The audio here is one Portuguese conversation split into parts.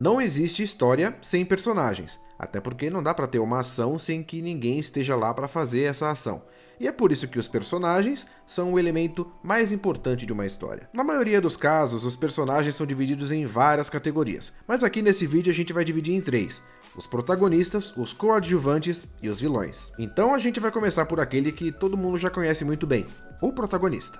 Não existe história sem personagens, até porque não dá para ter uma ação sem que ninguém esteja lá para fazer essa ação. E é por isso que os personagens são o elemento mais importante de uma história. Na maioria dos casos, os personagens são divididos em várias categorias, mas aqui nesse vídeo a gente vai dividir em 3. Os protagonistas, os coadjuvantes e os vilões. Então a gente vai começar por aquele que todo mundo já conhece muito bem, o protagonista.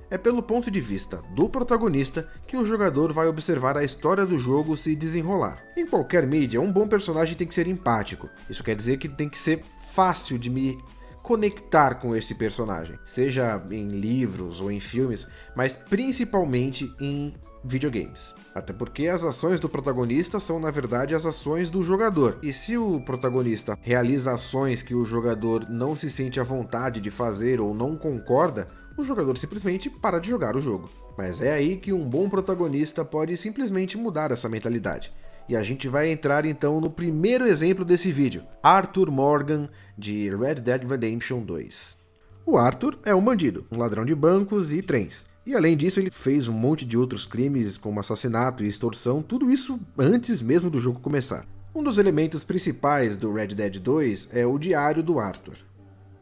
É pelo ponto de vista do protagonista que o jogador vai observar a história do jogo se desenrolar. Em qualquer mídia, um bom personagem tem que ser empático. Isso quer dizer que tem que ser fácil de me conectar com esse personagem, seja em livros ou em filmes, mas principalmente em videogames. Até porque as ações do protagonista são, na verdade, as ações do jogador. E se o protagonista realiza ações que o jogador não se sente à vontade de fazer ou não concorda, o jogador simplesmente para de jogar o jogo. Mas é aí que um bom protagonista pode simplesmente mudar essa mentalidade. E a gente vai entrar então no primeiro exemplo desse vídeo, Arthur Morgan, de Red Dead Redemption 2. O Arthur é um bandido, um ladrão de bancos e trens. E além disso ele fez um monte de outros crimes como assassinato e extorsão, tudo isso antes mesmo do jogo começar. Um dos elementos principais do Red Dead 2 é o diário do Arthur.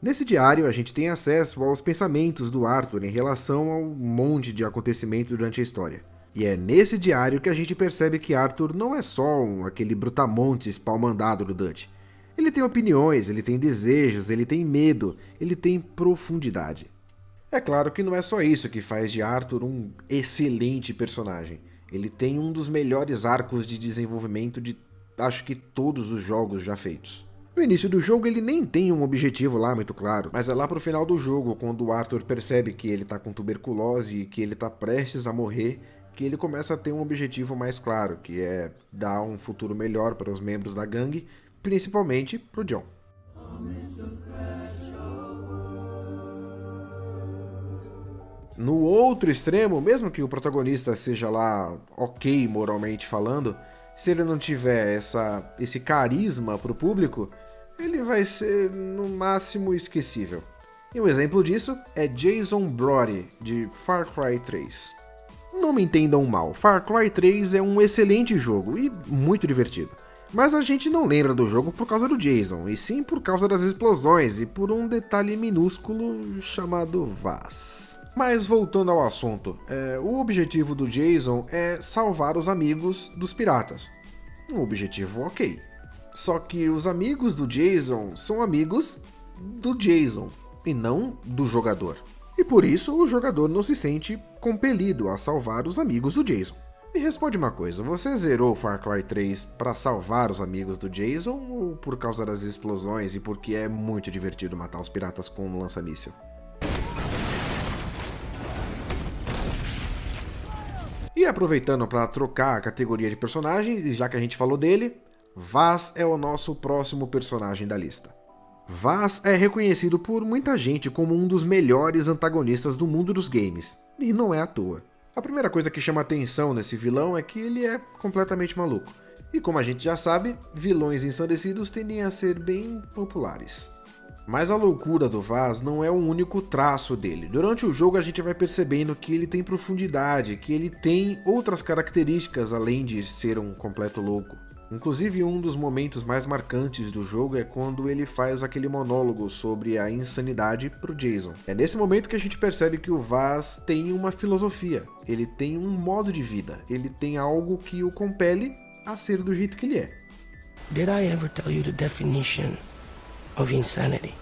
Nesse diário, a gente tem acesso aos pensamentos do Arthur em relação ao monte de acontecimentos durante a história. E é nesse diário que a gente percebe que Arthur não é só aquele brutamontes pau-mandado do Dutch. Ele tem opiniões, ele tem desejos, ele tem medo, ele tem profundidade. É claro que não é só isso que faz de Arthur um excelente personagem. Ele tem um dos melhores arcos de desenvolvimento de, acho que todos os jogos já feitos. No início do jogo ele nem tem um objetivo lá muito claro, mas é lá pro final do jogo, quando o Arthur percebe que ele tá com tuberculose e que ele tá prestes a morrer, que ele começa a ter um objetivo mais claro, que é dar um futuro melhor para os membros da gangue, principalmente pro John. No outro extremo, mesmo que o protagonista seja lá ok moralmente falando, se ele não tiver esse carisma pro público, ele vai ser no máximo esquecível. E um exemplo disso é Jason Brody, de Far Cry 3. Não me entendam mal, Far Cry 3 é um excelente jogo e muito divertido. Mas a gente não lembra do jogo por causa do Jason, e sim por causa das explosões e por um detalhe minúsculo chamado Vaz. Mas voltando ao assunto, o objetivo do Jason é salvar os amigos dos piratas. Um objetivo ok. Só que os amigos do Jason são amigos do Jason, e não do jogador. E por isso o jogador não se sente compelido a salvar os amigos do Jason. Me responde uma coisa, você zerou Far Cry 3 para salvar os amigos do Jason ou por causa das explosões e porque é muito divertido matar os piratas com um lança-míssil? E aproveitando para trocar a categoria de personagens, e já que a gente falou dele, Vaz é o nosso próximo personagem da lista. Vaz é reconhecido por muita gente como um dos melhores antagonistas do mundo dos games, e não é à toa. A primeira coisa que chama atenção nesse vilão é que ele é completamente maluco, e como a gente já sabe, vilões ensandecidos tendem a ser bem populares. Mas a loucura do Vaz não é o único traço dele. Durante o jogo a gente vai percebendo que ele tem profundidade, que ele tem outras características além de ser um completo louco. Inclusive um dos momentos mais marcantes do jogo é quando ele faz aquele monólogo sobre a insanidade pro Jason. É nesse momento que a gente percebe que o Vaz tem uma filosofia, ele tem um modo de vida, ele tem algo que o compele a ser do jeito que ele é. Did I ever tell you the definition of insanity?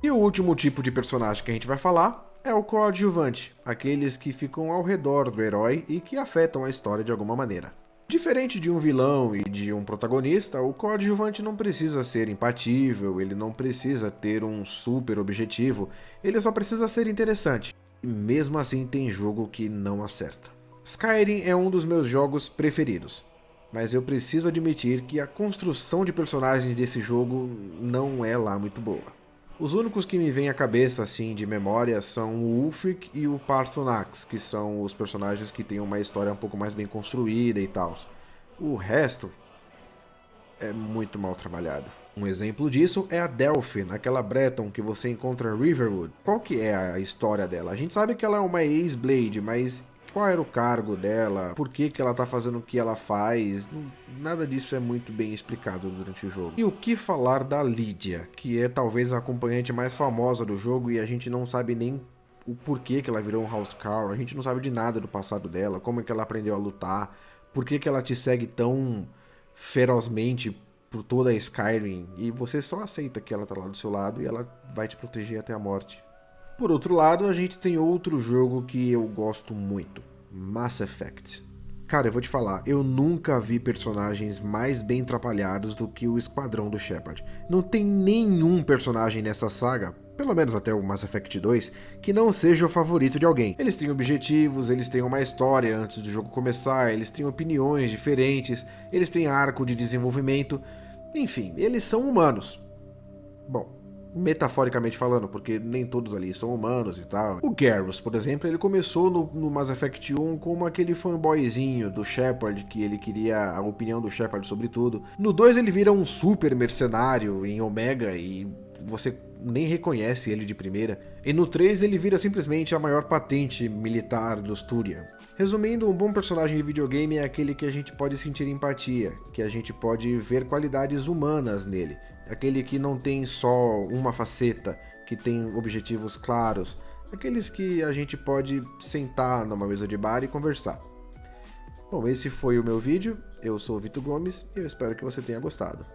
E o último tipo de personagem que a gente vai falar é o coadjuvante, aqueles que ficam ao redor do herói e que afetam a história de alguma maneira. Diferente de um vilão e de um protagonista, o coadjuvante não precisa ser impatível, ele não precisa ter um super objetivo, ele só precisa ser interessante. E mesmo assim tem jogo que não acerta. Skyrim é um dos meus jogos preferidos, mas eu preciso admitir que a construção de personagens desse jogo não é lá muito boa. Os únicos que me vêm à cabeça, assim, de memória, são o Ulfric e o Paarthurnax, que são os personagens que têm uma história um pouco mais bem construída e tal. O resto é muito mal trabalhado. Um exemplo disso é a Delphine, aquela Breton que você encontra em Riverwood. Qual que é a história dela? A gente sabe que ela é uma ex-Blade, mas qual era o cargo dela, por que ela tá fazendo o que ela faz, nada disso é muito bem explicado durante o jogo. E o que falar da Lydia, que é talvez a acompanhante mais famosa do jogo e a gente não sabe nem o porquê que ela virou um Housecarl, a gente não sabe de nada do passado dela, como é que ela aprendeu a lutar, por que ela te segue tão ferozmente por toda a Skyrim e você só aceita que ela tá lá do seu lado e ela vai te proteger até a morte. Por outro lado, a gente tem outro jogo que eu gosto muito, Mass Effect. Cara, eu vou te falar, eu nunca vi personagens mais bem trapalhados do que o Esquadrão do Shepard. Não tem nenhum personagem nessa saga, pelo menos até o Mass Effect 2, que não seja o favorito de alguém. Eles têm objetivos, eles têm uma história antes do jogo começar, eles têm opiniões diferentes, eles têm arco de desenvolvimento, enfim, eles são humanos. Bom, metaforicamente falando, porque nem todos ali são humanos e tal. O Garrus, por exemplo, ele começou no Mass Effect 1 como aquele fanboyzinho do Shepard, que ele queria a opinião do Shepard sobre tudo. No 2 ele vira um super mercenário em Omega e você nem reconhece ele de primeira. E no 3 ele vira simplesmente a maior patente militar dos Turian. Resumindo, um bom personagem de videogame é aquele que a gente pode sentir empatia, que a gente pode ver qualidades humanas nele. Aquele que não tem só uma faceta, que tem objetivos claros. Aqueles que a gente pode sentar numa mesa de bar e conversar. Bom, esse foi o meu vídeo. Eu sou o Vitor Gomes e eu espero que você tenha gostado.